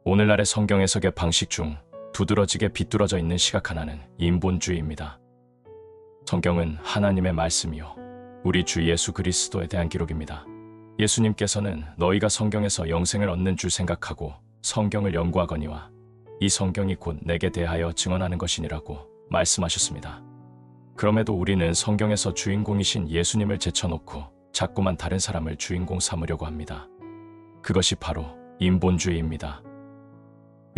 오늘날의 성경 해석의 방식 중 두드러지게 비뚤어져 있는 시각 하나는 인본주의입니다. 성경은 하나님의 말씀이요, 우리 주 예수 그리스도에 대한 기록입니다. 예수님께서는 너희가 성경에서 영생을 얻는 줄 생각하고 성경을 연구하거니와 이 성경이 곧 내게 대하여 증언하는 것이니라고 말씀하셨습니다. 그럼에도 우리는 성경에서 주인공이신 예수님을 제쳐놓고 자꾸만 다른 사람을 주인공 삼으려고 합니다. 그것이 바로 인본주의입니다.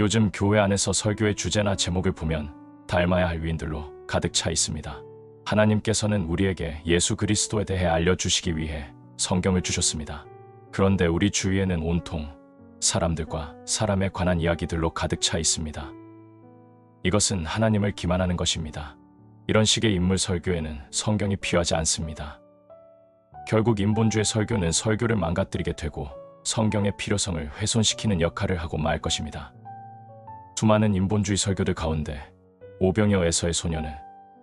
요즘 교회 안에서 설교의 주제나 제목을 보면 닮아야 할 위인들로 가득 차 있습니다. 하나님께서는 우리에게 예수 그리스도에 대해 알려주시기 위해 성경을 주셨습니다. 그런데 우리 주위에는 온통 사람들과 사람에 관한 이야기들로 가득 차 있습니다. 이것은 하나님을 기만하는 것입니다. 이런 식의 인물 설교에는 성경이 필요하지 않습니다. 결국 인본주의 설교는 설교를 망가뜨리게 되고 성경의 필요성을 훼손시키는 역할을 하고 말 것입니다. 수많은 인본주의 설교들 가운데 오병이어에서의 소녀는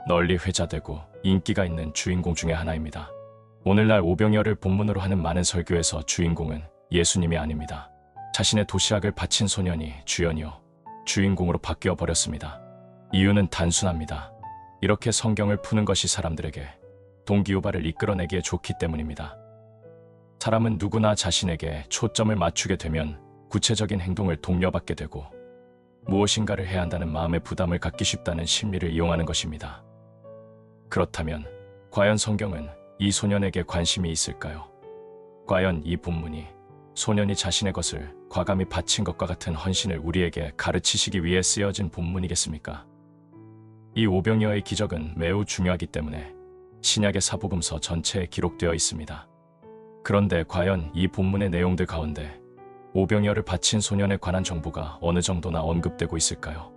널리 회자되고 인기가 있는 주인공 중에 하나입니다. 오늘날 오병이어를 본문으로 하는 많은 설교에서 주인공은 예수님이 아닙니다. 자신의 도시락을 바친 소년이 주연이요, 주인공으로 바뀌어 버렸습니다. 이유는 단순합니다. 이렇게 성경을 푸는 것이 사람들에게 동기유발을 이끌어내기에 좋기 때문입니다. 사람은 누구나 자신에게 초점을 맞추게 되면 구체적인 행동을 독려받게 되고 무엇인가를 해야 한다는 마음의 부담을 갖기 쉽다는 심리를 이용하는 것입니다. 그렇다면 과연 성경은 이 소년에게 관심이 있을까요? 과연 이 본문이 소년이 자신의 것을 과감히 바친 것과 같은 헌신을 우리에게 가르치시기 위해 쓰여진 본문이겠습니까? 이 오병이어의 기적은 매우 중요하기 때문에 신약의 사복음서 전체에 기록되어 있습니다. 그런데 과연 이 본문의 내용들 가운데 오병이어를 바친 소년에 관한 정보가 어느 정도나 언급되고 있을까요?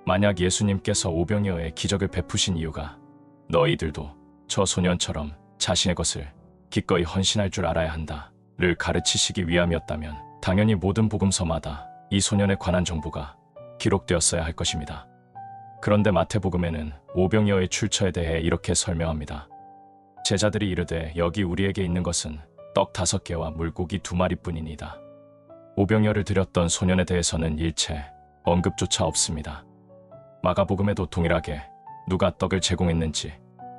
만약 예수님께서 오병이어의 기적을 베푸신 이유가 너희들도 저 소년처럼 자신의 것을 기꺼이 헌신할 줄 알아야 한다를 가르치시기 위함이었다면 당연히 모든 복음서마다 이 소년에 관한 정보가 기록되었어야 할 것입니다. 그런데 마태복음에는 오병이어의 출처에 대해 이렇게 설명합니다. 제자들이 이르되 여기 우리에게 있는 것은 떡 5개와 물고기 2마리뿐이니이다. 오병이어를 드렸던 소년에 대해서는 일체 언급조차 없습니다. 마가복음에도 동일하게 누가 떡을 제공했는지,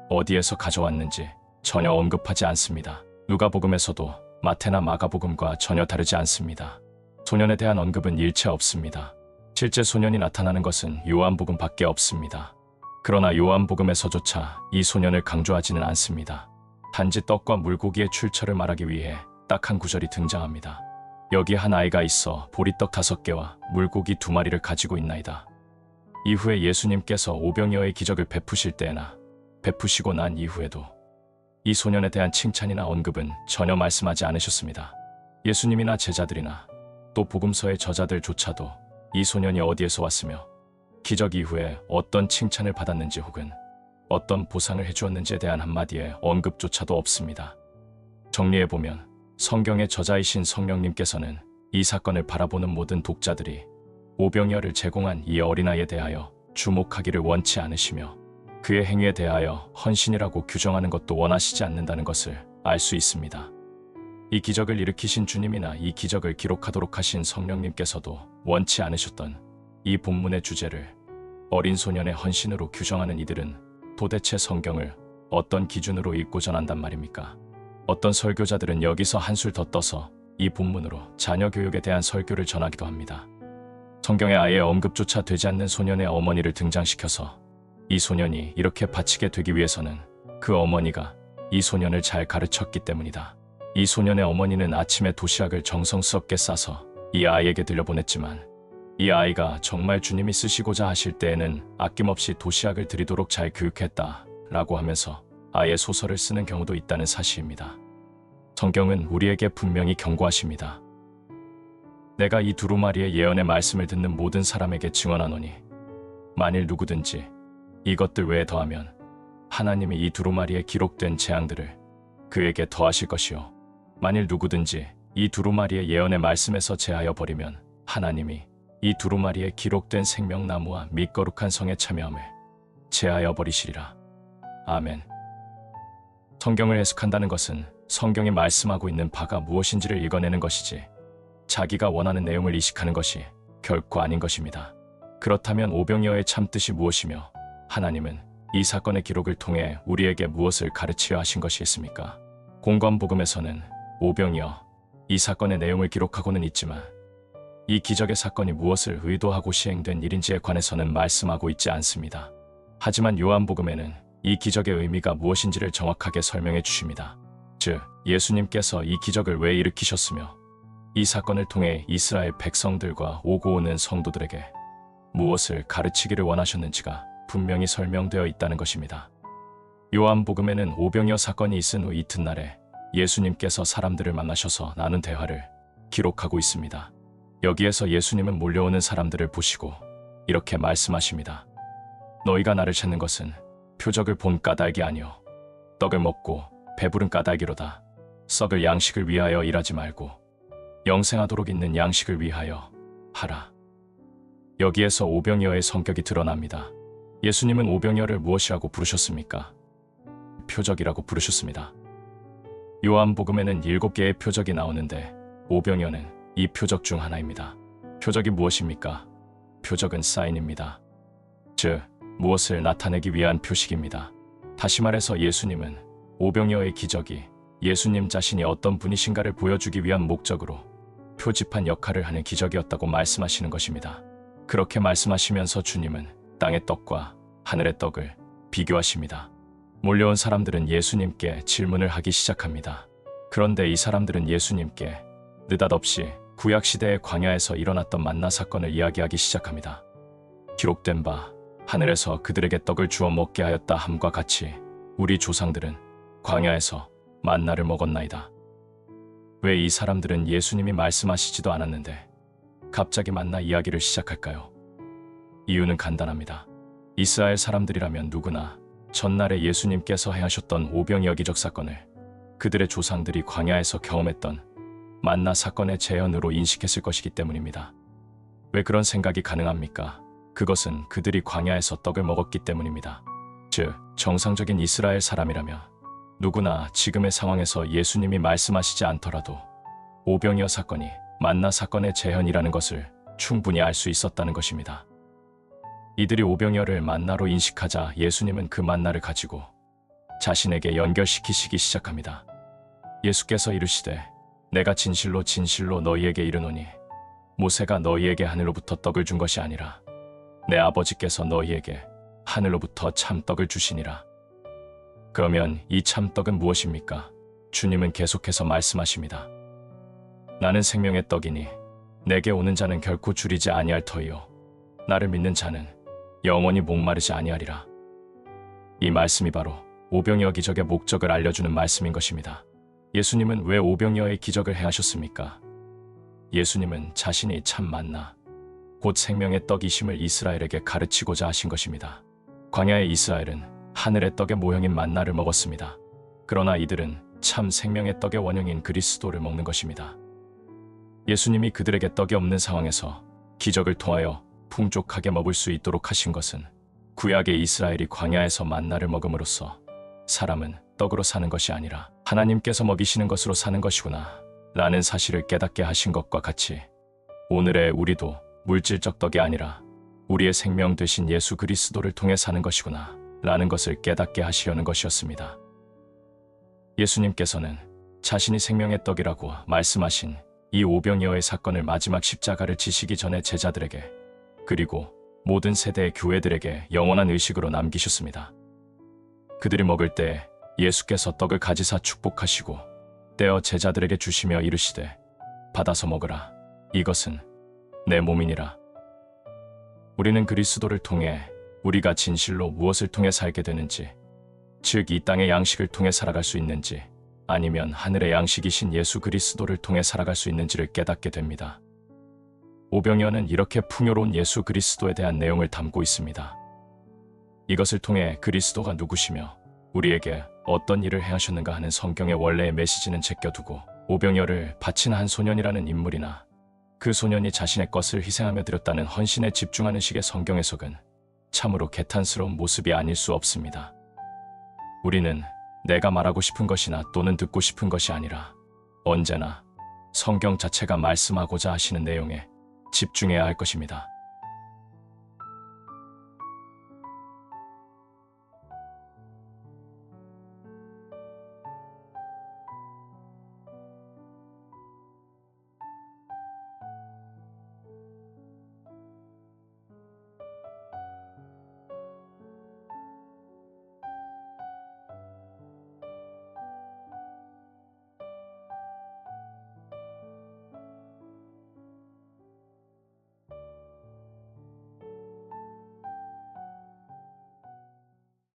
어디에서 가져왔는지 전혀 언급하지 않습니다. 누가복음에서도 마태나 마가복음과 전혀 다르지 않습니다. 소년에 대한 언급은 일체 없습니다. 실제 소년이 나타나는 것은 요한복음밖에 없습니다. 그러나 요한복음에서조차 이 소년을 강조하지는 않습니다. 단지 떡과 물고기의 출처를 말하기 위해 딱 한 구절이 등장합니다. 여기 한 아이가 있어 보리떡 5개와 물고기 2마리를 가지고 있나이다. 이후에 예수님께서 오병이어의 기적을 베푸실 때나 베푸시고 난 이후에도 이 소년에 대한 칭찬이나 언급은 전혀 말씀하지 않으셨습니다. 예수님이나 제자들이나 또 복음서의 저자들조차도 이 소년이 어디에서 왔으며 기적 이후에 어떤 칭찬을 받았는지 혹은 어떤 보상을 해주었는지에 대한 한마디의 언급조차도 없습니다. 정리해보면 성경의 저자이신 성령님께서는 이 사건을 바라보는 모든 독자들이 오병이어를 제공한 이 어린아이에 대하여 주목하기를 원치 않으시며 그의 행위에 대하여 헌신이라고 규정하는 것도 원하시지 않는다는 것을 알 수 있습니다. 이 기적을 일으키신 주님이나 이 기적을 기록하도록 하신 성령님께서도 원치 않으셨던 이 본문의 주제를 어린 소년의 헌신으로 규정하는 이들은 도대체 성경을 어떤 기준으로 읽고 전한단 말입니까? 어떤 설교자들은 여기서 한술 더 떠서 이 본문으로 자녀 교육에 대한 설교를 전하기도 합니다. 성경에 아예 언급조차 되지 않는 소년의 어머니를 등장시켜서 이 소년이 이렇게 바치게 되기 위해서는 그 어머니가 이 소년을 잘 가르쳤기 때문이다. 이 소년의 어머니는 아침에 도시락을 정성스럽게 싸서 이 아이에게 들려보냈지만 이 아이가 정말 주님이 쓰시고자 하실 때에는 아낌없이 도시락을 드리도록 잘 교육했다 라고 하면서 아예 소설을 쓰는 경우도 있다는 사실입니다. 성경은 우리에게 분명히 경고하십니다. 내가 이 두루마리의 예언의 말씀을 듣는 모든 사람에게 증언하노니 만일 누구든지 이것들 외에 더하면 하나님이 이 두루마리에 기록된 재앙들을 그에게 더하실 것이요 만일 누구든지 이 두루마리의 예언의 말씀에서 제하여 버리면 하나님이 이 두루마리에 기록된 생명나무와 및 거룩한 성에 참여함을 제하여 버리시리라. 아멘. 성경을 해석한다는 것은 성경이 말씀하고 있는 바가 무엇인지를 읽어내는 것이지 자기가 원하는 내용을 이식하는 것이 결코 아닌 것입니다. 그렇다면 오병이어의 참뜻이 무엇이며 하나님은 이 사건의 기록을 통해 우리에게 무엇을 가르치려 하신 것이겠습니까? 공관복음에서는 오병이어 이 사건의 내용을 기록하고는 있지만 이 기적의 사건이 무엇을 의도하고 시행된 일인지에 관해서는 말씀하고 있지 않습니다. 하지만 요한복음에는 이 기적의 의미가 무엇인지를 정확하게 설명해 주십니다. 즉, 예수님께서 이 기적을 왜 일으키셨으며 이 사건을 통해 이스라엘 백성들과 오고 오는 성도들에게 무엇을 가르치기를 원하셨는지가 분명히 설명되어 있다는 것입니다. 요한복음에는 오병이어 사건이 있은 후 이튿날에 예수님께서 사람들을 만나셔서 나눈 대화를 기록하고 있습니다. 여기에서 예수님은 몰려오는 사람들을 보시고 이렇게 말씀하십니다. 너희가 나를 찾는 것은 표적을 본 까닭이 아니요 떡을 먹고 배부른 까닭이로다. 썩을 양식을 위하여 일하지 말고 영생하도록 있는 양식을 위하여 하라. 여기에서 오병이어의 성격이 드러납니다. 예수님은 오병이어를 무엇이라고 부르셨습니까? 표적이라고 부르셨습니다. 요한복음에는 7개의 표적이 나오는데 오병이어는 이 표적 중 하나입니다. 표적이 무엇입니까? 표적은 사인입니다. 즉, 무엇을 나타내기 위한 표식입니다. 다시 말해서 예수님은 오병이어의 기적이 예수님 자신이 어떤 분이신가를 보여주기 위한 목적으로 표지판 역할을 하는 기적이었다고 말씀하시는 것입니다. 그렇게 말씀하시면서 주님은 땅의 떡과 하늘의 떡을 비교하십니다. 몰려온 사람들은 예수님께 질문을 하기 시작합니다. 그런데 이 사람들은 예수님께 느닷없이 구약시대의 광야에서 일어났던 만나 사건을 이야기하기 시작합니다. 기록된 바 하늘에서 그들에게 떡을 주어 먹게 하였다 함과 같이 우리 조상들은 광야에서 만나를 먹었나이다. 왜 이 사람들은 예수님이 말씀하시지도 않았는데 갑자기 만나 이야기를 시작할까요? 이유는 간단합니다. 이스라엘 사람들이라면 누구나 전날에 예수님께서 행하셨던 오병이어 기적 사건을 그들의 조상들이 광야에서 경험했던 만나 사건의 재현으로 인식했을 것이기 때문입니다. 왜 그런 생각이 가능합니까? 그것은 그들이 광야에서 떡을 먹었기 때문입니다. 즉, 정상적인 이스라엘 사람이라면 누구나 지금의 상황에서 예수님이 말씀하시지 않더라도 오병이어 사건이 만나 사건의 재현이라는 것을 충분히 알 수 있었다는 것입니다. 이들이 오병이어를 만나로 인식하자 예수님은 그 만나를 가지고 자신에게 연결시키시기 시작합니다. 예수께서 이르시되 내가 진실로 진실로 너희에게 이르노니 모세가 너희에게 하늘로부터 떡을 준 것이 아니라 내 아버지께서 너희에게 하늘로부터 참떡을 주시니라. 그러면 이 참떡은 무엇입니까? 주님은 계속해서 말씀하십니다. 나는 생명의 떡이니 내게 오는 자는 결코 줄이지 아니할 터이요 나를 믿는 자는 영원히 목마르지 아니하리라. 이 말씀이 바로 오병이어 기적의 목적을 알려주는 말씀인 것입니다. 예수님은 왜 오병이어의 기적을 행하셨습니까? 예수님은 자신이 참 만나 곧 생명의 떡이심을 이스라엘에게 가르치고자 하신 것입니다. 광야의 이스라엘은 하늘의 떡의 모형인 만나를 먹었습니다. 그러나 이들은 참 생명의 떡의 원형인 그리스도를 먹는 것입니다. 예수님이 그들에게 떡이 없는 상황에서 기적을 통하여 풍족하게 먹을 수 있도록 하신 것은 구약의 이스라엘이 광야에서 만나를 먹음으로써 사람은 떡으로 사는 것이 아니라 하나님께서 먹이시는 것으로 사는 것이구나 라는 사실을 깨닫게 하신 것과 같이 오늘의 우리도 물질적 떡이 아니라 우리의 생명 되신 예수 그리스도를 통해 사는 것이구나 라는 것을 깨닫게 하시려는 것이었습니다. 예수님께서는 자신이 생명의 떡이라고 말씀하신 이 오병이어의 사건을 마지막 십자가를 지시기 전에 제자들에게 그리고 모든 세대의 교회들에게 영원한 의식으로 남기셨습니다. 그들이 먹을 때 예수께서 떡을 가지사 축복하시고 떼어 제자들에게 주시며 이르시되 받아서 먹으라. 이것은 내 몸이니라. 우리는 그리스도를 통해 우리가 진실로 무엇을 통해 살게 되는지, 즉 이 땅의 양식을 통해 살아갈 수 있는지 아니면 하늘의 양식이신 예수 그리스도를 통해 살아갈 수 있는지를 깨닫게 됩니다. 오병이어는 이렇게 풍요로운 예수 그리스도에 대한 내용을 담고 있습니다. 이것을 통해 그리스도가 누구시며 우리에게 어떤 일을 행하셨는가 하는 성경의 원래의 메시지는 제껴두고 오병이어를 바친 한 소년이라는 인물이나 그 소년이 자신의 것을 희생하며 드렸다는 헌신에 집중하는 식의 성경 해석은 참으로 개탄스러운 모습이 아닐 수 없습니다. 우리는 내가 말하고 싶은 것이나 또는 듣고 싶은 것이 아니라 언제나 성경 자체가 말씀하고자 하시는 내용에 집중해야 할 것입니다.